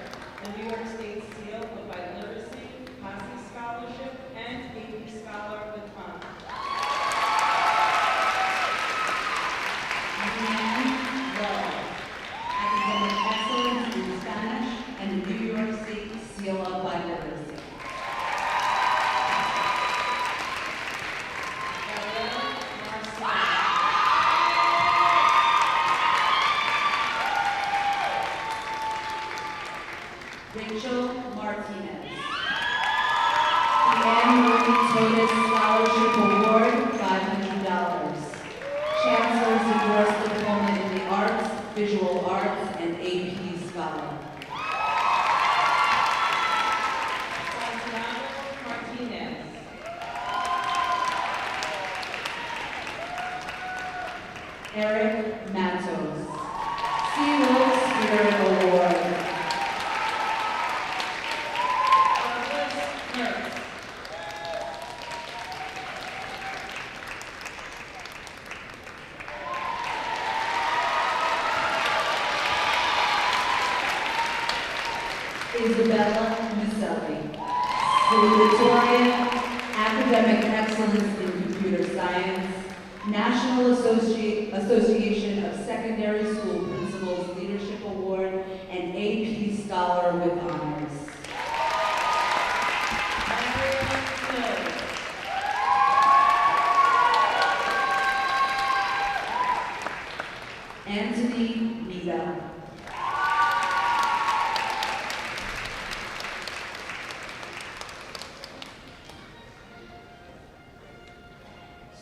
Speaker 1: the New York State Seal of Biliteracy, Posse Scholarship, and AP Scholar with Honor.
Speaker 3: Leanne Lowe, Academic Excellence in Spanish and the New York State Seal of Biliteracy. Rachel Martinez. Anne Marie Totis Scholarship Award, $500. Chancellor's Endorsed Diploma in the Arts, Visual Arts, and AP Scholar.
Speaker 1: Santiago Martinez.
Speaker 3: Eric Matos. Seaworld Spirit Award.
Speaker 1: Douglas Mertz.
Speaker 3: Isabella Miselli. Salutatorian, Academic Excellence in Computer Science, National Association of Secondary School Principals Leadership Award, and AP Scholar with Honors. Anthony Nida.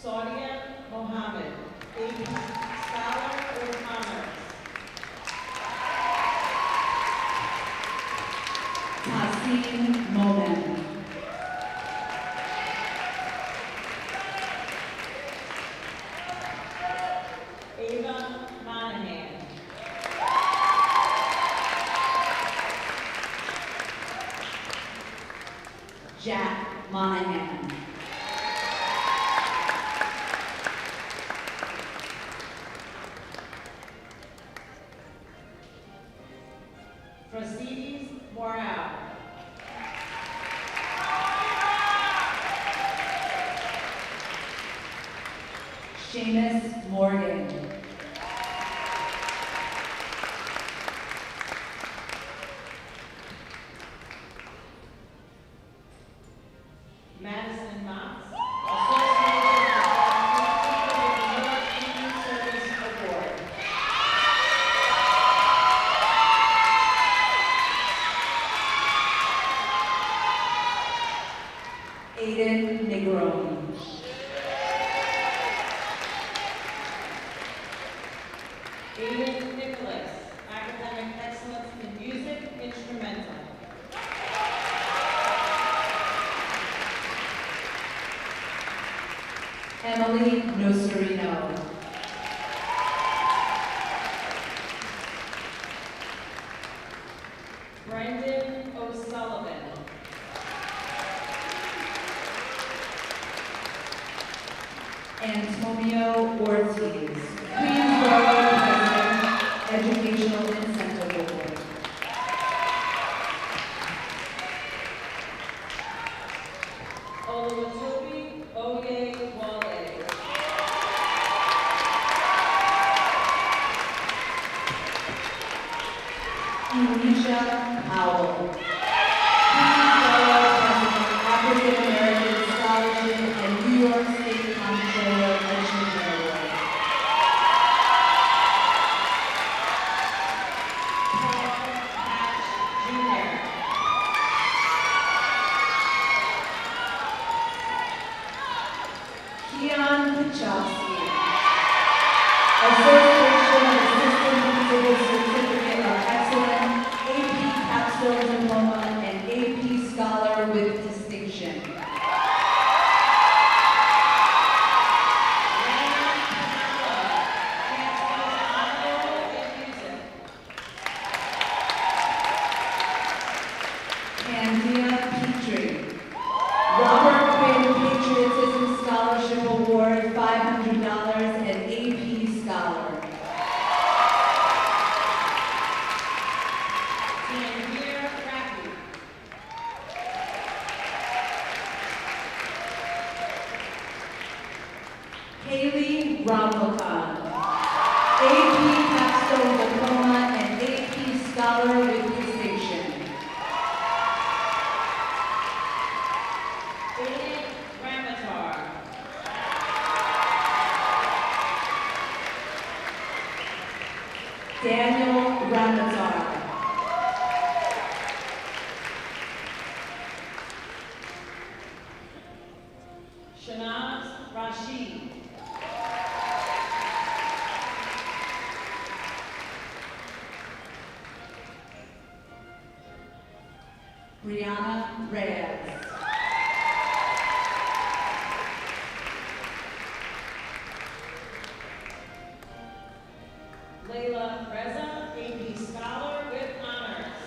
Speaker 1: Saudia Mohammed, AP Scholar with Honors.
Speaker 3: Tasim Momen.
Speaker 1: Ava Monahan.
Speaker 3: Jack Monahan.
Speaker 1: Mercedes Morale.
Speaker 3: Seamus Morgan.
Speaker 1: Madison Knox, Associate of the New York Community Service Award.
Speaker 3: Aiden Negroni.
Speaker 8: academic excellence in music, instrumental.
Speaker 9: Emily Nocerino.
Speaker 8: Brendan O'Sullivan.
Speaker 9: Antonio Ortiz, Queensborough President, Educational Incentive Board.
Speaker 8: Oluwatobi Oyewale.
Speaker 9: Elisha Powell, Queensborough President, African American Scholarship and New York State Comptroller Achievement Award.
Speaker 8: Paul Hatch Jr.
Speaker 9: Keon Pachowski, Association of Assistant Principals Certificate of Excellence, AP Capstone Diploma, and AP Scholar with Distinction. Candia Petrie, Robert Quinn Patriotism Scholarship Award, $500, and AP Scholar.
Speaker 8: Tanvir Raki.
Speaker 9: Haley Ramlakan, AP Capstone Diploma, and AP Scholar with Distinction.
Speaker 8: Aiden Ramatar.
Speaker 9: Daniel Ramatar.
Speaker 8: Shanaz Rashid.
Speaker 9: Brianna Reyes.
Speaker 8: Layla Reza, AP Scholar with Honors.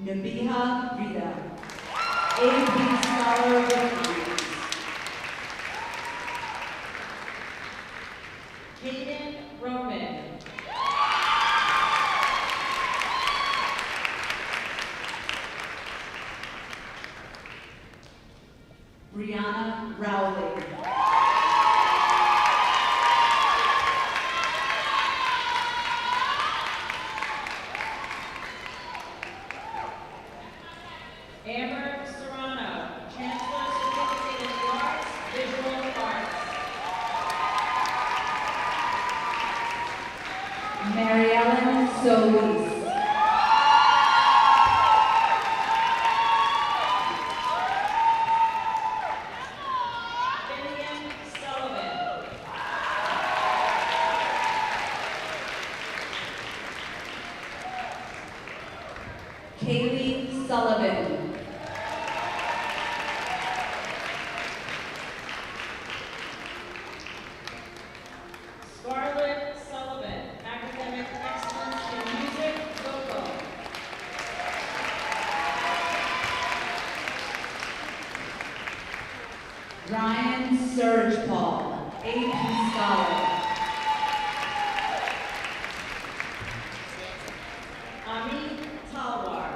Speaker 9: Nabiha Rita, AP Scholar with Honors.
Speaker 8: Hayden Roman.
Speaker 9: Brianna Rowley.
Speaker 8: Amber Serrano, Chancellor Certificate in the Arts, Visual Arts.
Speaker 9: Mary Ellen Solis.
Speaker 8: Vivian Sullivan.
Speaker 9: Kaylee Sullivan.
Speaker 8: Scarlett Sullivan, Academic Excellence in Music, Vocal.
Speaker 9: Ryan Surge Paul, AP Scholar.
Speaker 8: Amit Talwar.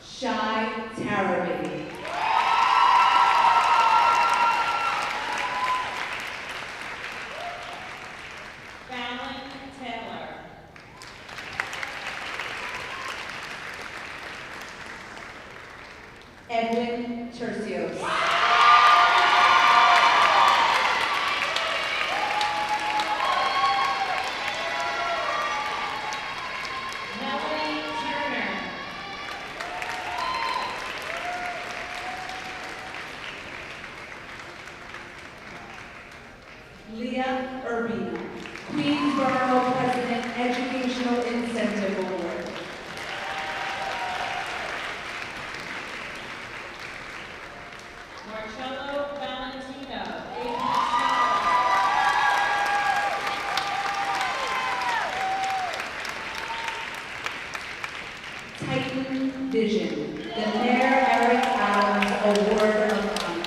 Speaker 9: Shai Tarabi.
Speaker 8: Fallon Taylor.
Speaker 9: Edwin Tercios.
Speaker 8: Melanie Turner.
Speaker 9: Titan Vision, the Mayor Eric Adams Award of Honor.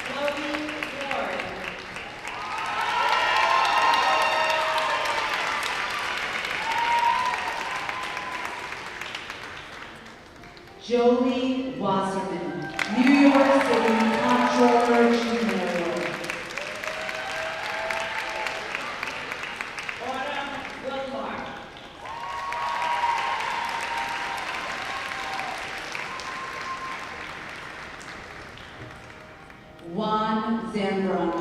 Speaker 8: Chloe Ward.
Speaker 9: Jolie Wasserman, New York City Comptroller Achievement Award.
Speaker 8: Autumn Wilmar.
Speaker 9: Juan Zambrano,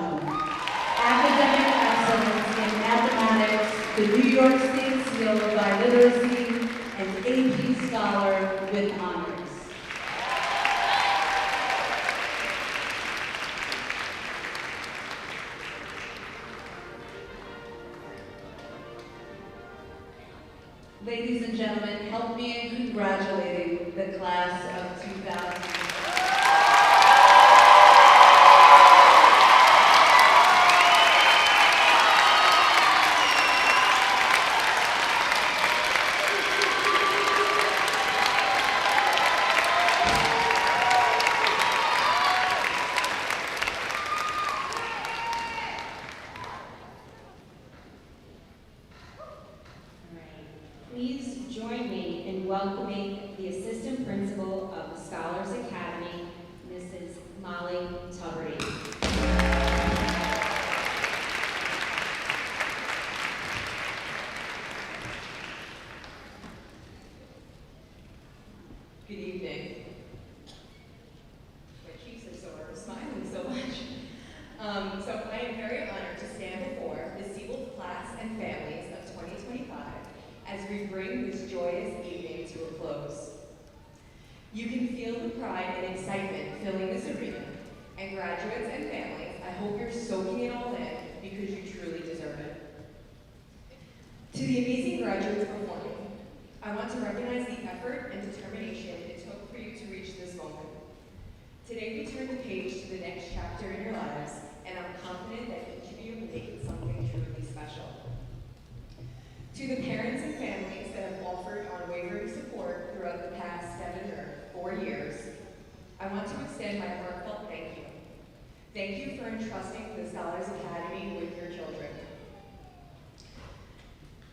Speaker 9: Academic Excellence in Mathematics, the New York State Seal of Biliteracy, and AP Scholar with Honors. Ladies and gentlemen, help me in congratulating the class of 2000.
Speaker 3: Please join me in welcoming the Assistant Principal of the Scholars Academy, Mrs. Molly Tuberty.
Speaker 10: Good evening. My cheeks are sore, smiling so much. So I am very honored to stand before the Siebel class and families of 2025 as we bring this joyous evening to a close. You can feel the pride and excitement filling this arena, and graduates and families, I hope you're soaking it all in because you truly deserve it. To the amazing graduates performing, I want to recognize the effort and determination it took for you to reach this moment. Today we turn the page to the next chapter in your lives, and I'm confident that each of you will make it something truly special. To the parents and families that have offered unwavering support throughout the past 4 years, I want to extend my heartfelt thank you. Thank you for entrusting the Scholars Academy with your children,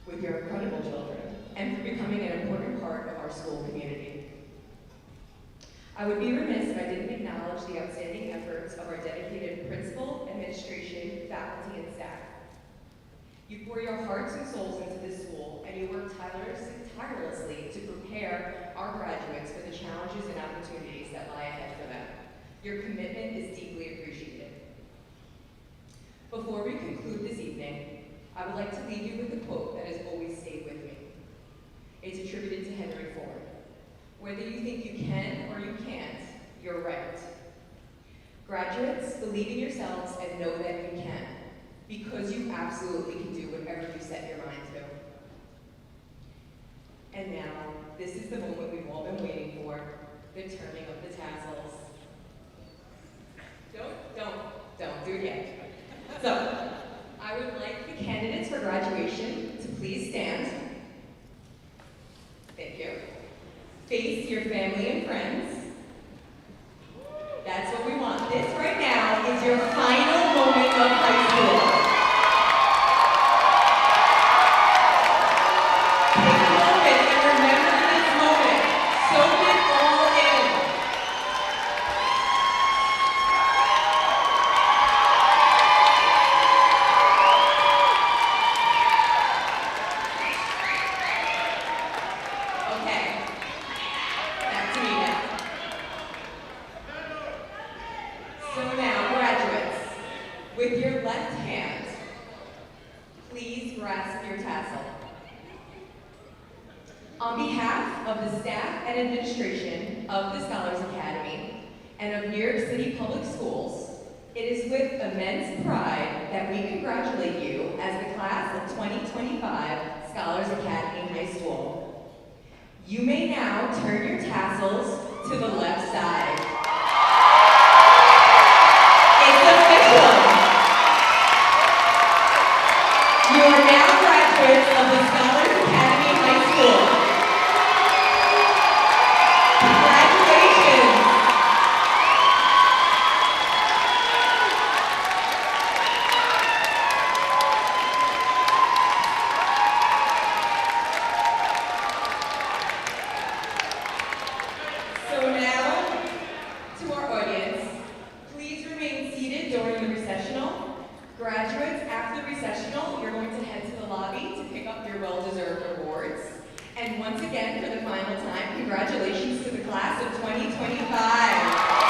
Speaker 10: with your incredible children, and for becoming an important part of our school community. I would be remiss if I didn't acknowledge the outstanding efforts of our dedicated principal, administration, faculty, and staff. You pour your hearts and souls into this school, and you work tirelessly to prepare our graduates for the challenges and opportunities that lie ahead for them. Your commitment is deeply appreciated. Before we conclude this evening, I would like to leave you with a quote that has always stayed with me. It's attributed to Henry Ford. Whether you think you can or you can't, you're right. Graduates, believe in yourselves and know that you can, because you absolutely can do whatever you set your mind to. And now, this is the moment we've all been waiting for, the turning of the tassels. Don't do it yet. So, I would like the candidates for graduation to please stand. Thank you. Face your family and friends. That's what we want. This right now is your final moment of high school. Take a moment and remember this moment. Soak it all in. Okay. Back to me now. So now, graduates, with your left hand, please grasp your tassel. On behalf of the staff and administration of the Scholars Academy and of New York City Public Schools, it is with immense pride that we congratulate you as the class of 2025 Scholars Academy High School. You may now turn your tassels to the left side. It's official. You are now graduates graduates of the Scholars Academy High School. Congratulations. So now, to our audience, please remain seated during the recessional. Graduates, after the recessional, you're going to head to the lobby to pick up your well-deserved awards. And once again, for the final time, congratulations to the class of 2025.